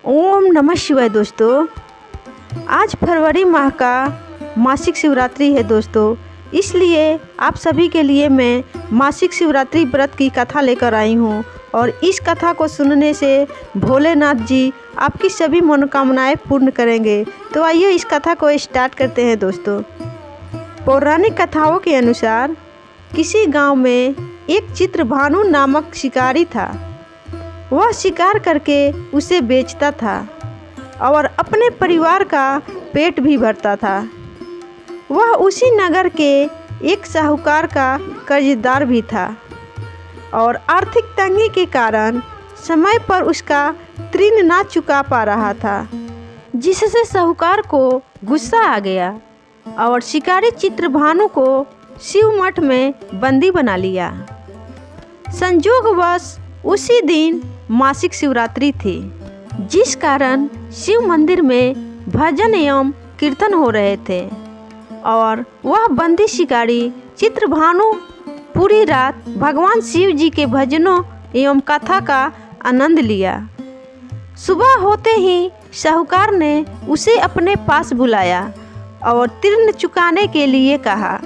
ओम नमः शिवाय दोस्तों। आज फरवरी माह का मासिक शिवरात्रि है दोस्तों, इसलिए आप सभी के लिए मैं मासिक शिवरात्रि व्रत की कथा लेकर आई हूँ और इस कथा को सुनने से भोलेनाथ जी आपकी सभी मनोकामनाएं पूर्ण करेंगे। तो आइए इस कथा को स्टार्ट करते हैं दोस्तों। पौराणिक कथाओं के अनुसार किसी गांव में एक चित्रभानु नामक शिकारी था। वह शिकार करके उसे बेचता था और अपने परिवार का पेट भी भरता था। वह उसी नगर के एक साहूकार का कर्जदार भी था और आर्थिक तंगी के कारण समय पर उसका ऋण ना चुका पा रहा था, जिससे साहूकार को गुस्सा आ गया और शिकारी चित्रभानु को शिव मठ में बंदी बना लिया। संयोगवश उसी दिन मासिक शिवरात्रि थी, जिस कारण शिव मंदिर में भजन एवं कीर्तन हो रहे थे और वह बंदी शिकारी चित्रभानु पूरी रात भगवान शिव जी के भजनों एवं कथा का आनंद लिया। सुबह होते ही साहूकार ने उसे अपने पास बुलाया और ऋण चुकाने के लिए कहा।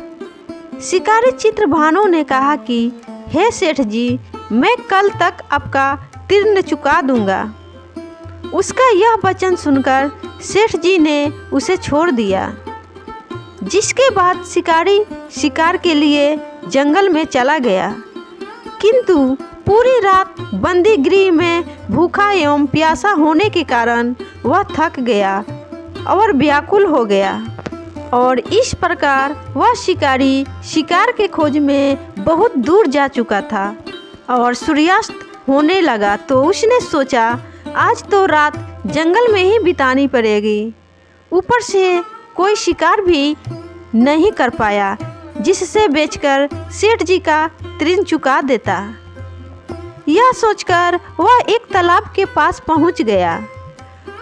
शिकारी चित्रभानु ने कहा कि हे सेठ जी, मैं कल तक आपका ऋण चुका दूंगा। उसका यह वचन सुनकर सेठ जी ने उसे छोड़ दिया, जिसके बाद शिकारी शिकार के लिए जंगल में चला गया। किंतु पूरी रात बंदी गृह में भूखा एवं प्यासा होने के कारण वह थक गया और व्याकुल हो गया और इस प्रकार वह शिकारी शिकार के खोज में बहुत दूर जा चुका था और सूर्यास्त होने लगा तो उसने सोचा आज तो रात जंगल में ही बितानी पड़ेगी। ऊपर से कोई शिकार भी नहीं कर पाया, जिससे बेचकर सेठ जी का ऋण चुका देता। यह सोचकर वह एक तालाब के पास पहुंच गया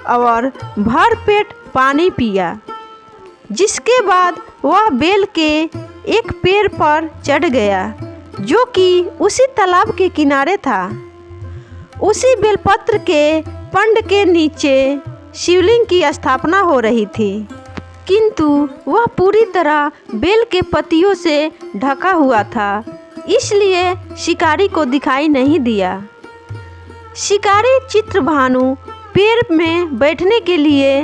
और भर पेट पानी पिया, जिसके बाद वह बेल के एक पेड़ पर चढ़ गया जो कि उसी तालाब के किनारे था। उसी बेलपत्र के पंड के नीचे शिवलिंग की स्थापना हो रही थी, किंतु वह पूरी तरह बेल के पत्तियों से ढका हुआ था, इसलिए शिकारी को दिखाई नहीं दिया। शिकारी चित्रभानु पेड़ में बैठने के लिए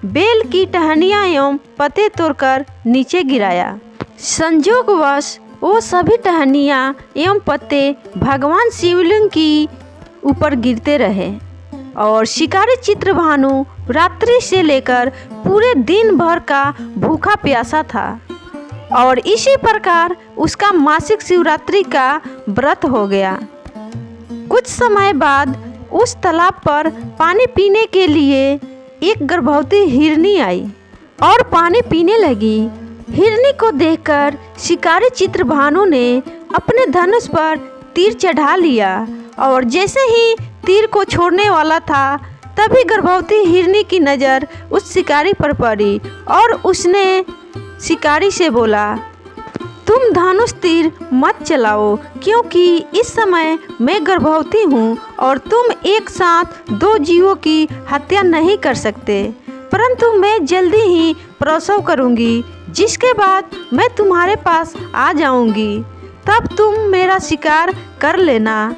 बेल की टहनियाँ एवं पत्ते तोड़कर नीचे गिराया। संयोगवश वो सभी टहनियाँ एवं पत्ते भगवान शिवलिंग की ऊपर गिरते रहे और शिकारी चित्रभानु रात्रि से लेकर पूरे दिन भर का भूखा प्यासा था और इसी प्रकार उसका मासिक शिवरात्रि का व्रत हो गया। कुछ समय बाद उस तालाब पर पानी पीने के लिए एक गर्भवती हिरनी आई और पानी पीने लगी। हिरनी को देखकर शिकारी चित्रभानु ने अपने धनुष पर तीर चढ़ा लिया और जैसे ही तीर को छोड़ने वाला था, तभी गर्भवती हिरनी की नज़र उस शिकारी पर पड़ी और उसने शिकारी से बोला, तुम धनुष तीर मत चलाओ, क्योंकि इस समय मैं गर्भवती हूँ और तुम एक साथ दो जीवों की हत्या नहीं कर सकते, परंतु मैं जल्दी ही प्रसव करूँगी, जिसके बाद मैं तुम्हारे पास आ जाऊँगी, तब तुम मेरा शिकार कर लेना।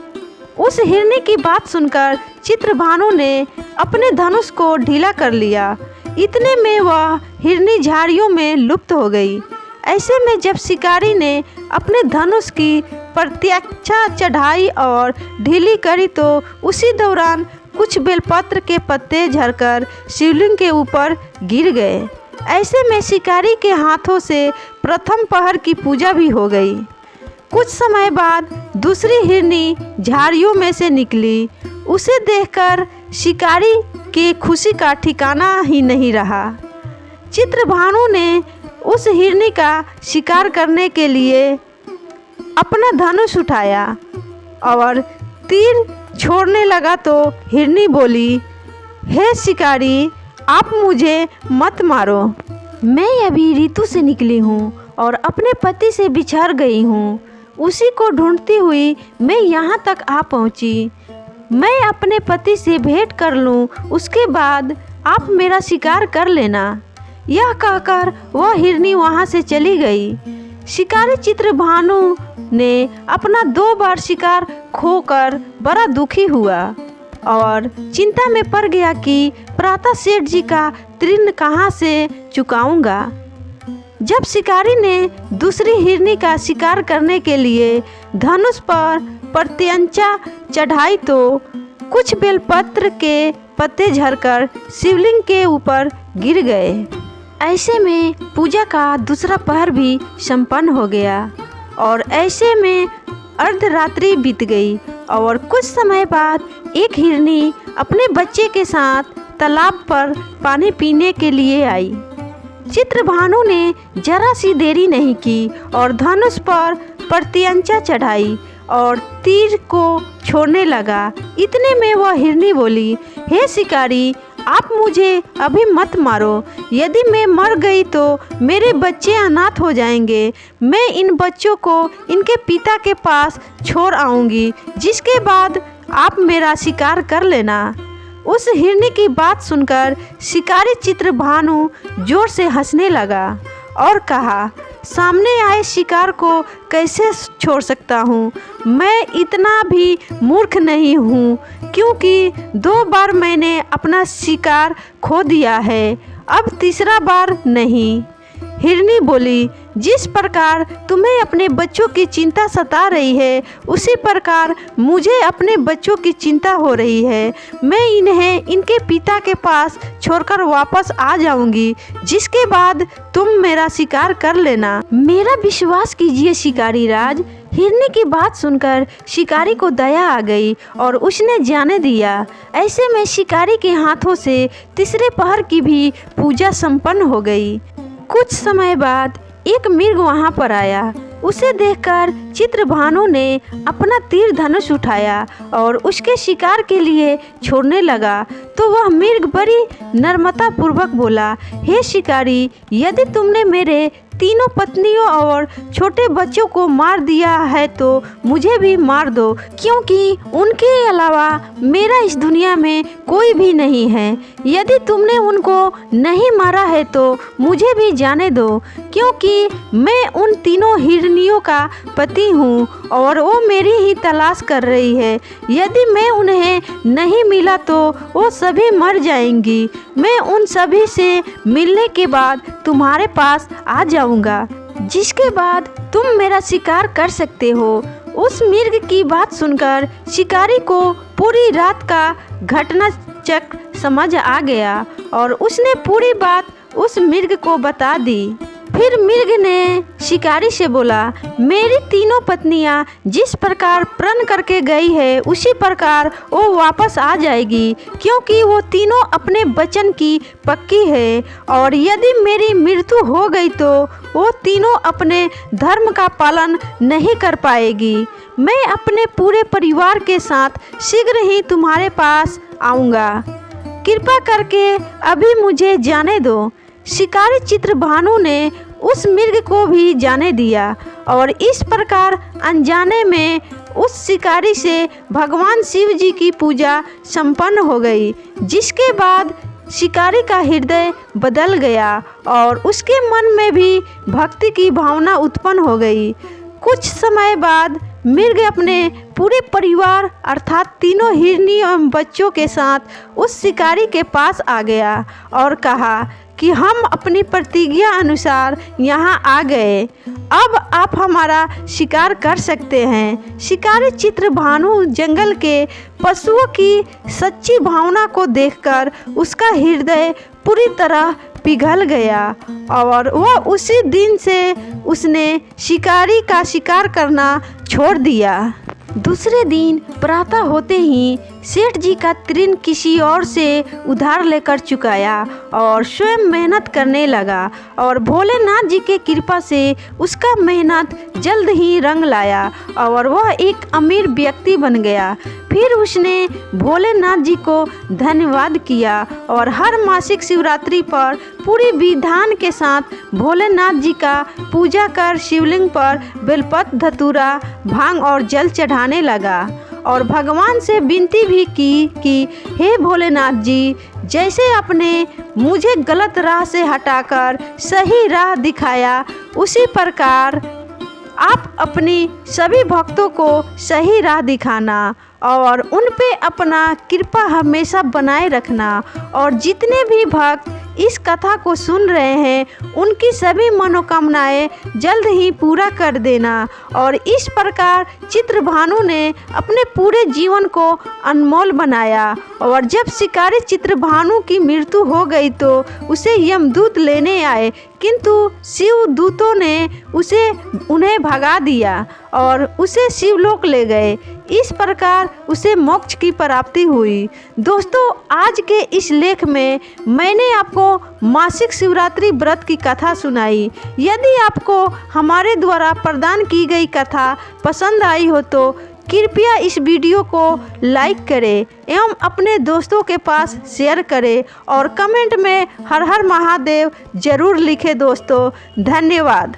उस हिरनी की बात सुनकर चित्रभानु ने अपने धनुष को ढीला कर लिया। इतने में वह हिरनी झाड़ियों में लुप्त हो गई। ऐसे में जब शिकारी ने अपने धनुष की प्रत्यक्षा चढ़ाई और ढीली करी तो उसी दौरान कुछ बेलपत्र के पत्ते झड़कर शिवलिंग के ऊपर गिर गए। ऐसे में शिकारी के हाथों से प्रथम पहर की पूजा भी हो गई। कुछ समय बाद दूसरी हिरनी झाड़ियों में से निकली। उसे देखकर शिकारी की खुशी का ठिकाना ही नहीं रहा। चित्रभानु ने उस हिरनी का शिकार करने के लिए अपना धनुष उठाया और तीर छोड़ने लगा तो हिरनी बोली, हे शिकारी, आप मुझे मत मारो। मैं अभी ऋतु से निकली हूँ और अपने पति से बिछड़ गई हूँ। उसी को ढूंढती हुई मैं यहाँ तक आ पहुँची। मैं अपने पति से भेंट कर लूं, उसके बाद आप मेरा शिकार कर लेना। यह कहकर वह हिरनी वहाँ से चली गई। शिकारी चित्रभानु ने अपना 2 बार शिकार खोकर बड़ा दुखी हुआ और चिंता में पड़ गया कि प्रातः सेठ जी का ऋण कहाँ से चुकाऊंगा। जब शिकारी ने दूसरी हिरनी का शिकार करने के लिए धनुष पर प्रत्यंचा चढ़ाई तो कुछ बेलपत्र के पत्ते झड़कर शिवलिंग के ऊपर गिर गए। ऐसे में पूजा का दूसरा पहर भी संपन्न हो गया और ऐसे में अर्धरात्रि बीत गई और कुछ समय बाद एक हिरनी अपने बच्चे के साथ तालाब पर पानी पीने के लिए आई। चित्रभानु ने जरा सी देरी नहीं की और धनुष पर प्रत्यंचा चढ़ाई और तीर को छोड़ने लगा। इतने में वह हिरनी बोली, हे शिकारी, आप मुझे अभी मत मारो। यदि मैं मर गई तो मेरे बच्चे अनाथ हो जाएंगे। मैं इन बच्चों को इनके पिता के पास छोड़ आऊँगी, जिसके बाद आप मेरा शिकार कर लेना। उस हिरनी की बात सुनकर शिकारी चित्रभानु जोर से हंसने लगा और कहा, सामने आए शिकार को कैसे छोड़ सकता हूँ? मैं इतना भी मूर्ख नहीं हूँ, क्योंकि 2 बार मैंने अपना शिकार खो दिया है, अब तीसरा बार नहीं। हिरनी बोली, जिस प्रकार तुम्हें अपने बच्चों की चिंता सता रही है, उसी प्रकार मुझे अपने बच्चों की चिंता हो रही है। मैं इन्हें इनके पिता के पास छोड़कर वापस आ जाऊंगी, जिसके बाद तुम मेरा शिकार कर लेना। मेरा विश्वास कीजिए शिकारी राज। हिरनी की बात सुनकर शिकारी को दया आ गई और उसने जाने दिया। ऐसे में शिकारी के हाथों से तीसरे पहर की भी पूजा संपन्न हो गई। कुछ समय बाद एक मृग वहां पर आया। उसे देखकर चित्रभानु ने अपना तीर धनुष उठाया और उसके शिकार के लिए छोड़ने लगा तो वह मृग बड़ी नम्रता पूर्वक बोला, हे शिकारी, यदि तुमने मेरे 3 पत्नियों और छोटे बच्चों को मार दिया है तो मुझे भी मार दो, क्योंकि उनके अलावा मेरा इस दुनिया में कोई भी नहीं है। यदि तुमने उनको नहीं मारा है तो मुझे भी जाने दो, क्योंकि मैं उन 3 हिरनियों का पति हूँ और वो मेरी ही तलाश कर रही है। यदि मैं उन्हें नहीं मिला तो वो सभी मर जाएंगी। मैं उन सभी से मिलने के बाद तुम्हारे पास आ जाऊंगा, जिसके बाद तुम मेरा शिकार कर सकते हो। उस मृग की बात सुनकर शिकारी को पूरी रात का घटना चक्र समझ आ गया और उसने पूरी बात उस मृग को बता दी। फिर मृग ने शिकारी से बोला, मेरी 3 पत्नियां जिस प्रकार प्रण करके गई है उसी प्रकार वो वापस आ जाएगी, क्योंकि वो 3 अपने वचन की पक्की है और यदि मेरी मृत्यु हो गई तो वो 3 अपने धर्म का पालन नहीं कर पाएगी। मैं अपने पूरे परिवार के साथ शीघ्र ही तुम्हारे पास आऊँगा। कृपा करके अभी मुझे जाने दो। शिकारी चित्रभानु ने उस मृग को भी जाने दिया और इस प्रकार अनजाने में उस शिकारी से भगवान शिव जी की पूजा संपन्न हो गई, जिसके बाद शिकारी का हृदय बदल गया और उसके मन में भी भक्ति की भावना उत्पन्न हो गई। कुछ समय बाद मृग अपने पूरे परिवार अर्थात 3 हिरनी एवं बच्चों के साथ उस शिकारी के पास आ गया और कहा कि हम अपनी प्रतिज्ञा अनुसार यहाँ आ गए, अब आप हमारा शिकार कर सकते हैं। शिकारी चित्रभानु जंगल के पशुओं की सच्ची भावना को देखकर उसका हृदय पूरी तरह पिघल गया और वह उसी दिन से उसने शिकारी का शिकार करना छोड़ दिया। दूसरे दिन प्रातः होते ही सेठ जी का ऋण किसी और से उधार लेकर चुकाया और स्वयं मेहनत करने लगा और भोलेनाथ जी के कृपा से उसका मेहनत जल्द ही रंग लाया और वह एक अमीर व्यक्ति बन गया। फिर उसने भोलेनाथ जी को धन्यवाद किया और हर मासिक शिवरात्रि पर पूरी विधान के साथ भोलेनाथ जी का पूजा कर शिवलिंग पर बेलपत्र, धतूरा, भांग और जल चढ़ाने लगा और भगवान से विनती भी की कि हे भोलेनाथ जी, जैसे आपने मुझे गलत राह से हटाकर सही राह दिखाया, उसी प्रकार आप अपनी सभी भक्तों को सही राह दिखाना और उन पे अपना कृपा हमेशा बनाए रखना। और जितने भी भक्त इस कथा को सुन रहे हैं उनकी सभी मनोकामनाएं जल्द ही पूरा कर देना। और इस प्रकार चित्रभानु ने अपने पूरे जीवन को अनमोल बनाया। और जब शिकारी चित्रभानु की मृत्यु हो गई तो उसे यमदूत लेने आए, किंतु शिव दूतों ने उन्हें भगा दिया और उसे शिवलोक ले गए। इस प्रकार उसे मोक्ष की प्राप्ति हुई। दोस्तों, आज के इस लेख में मैंने आपको मासिक शिवरात्रि व्रत की कथा सुनाई। यदि आपको हमारे द्वारा प्रदान की गई कथा पसंद आई हो तो कृपया इस वीडियो को लाइक करें एवं अपने दोस्तों के पास शेयर करें और कमेंट में हर हर महादेव जरूर लिखें। दोस्तों, धन्यवाद।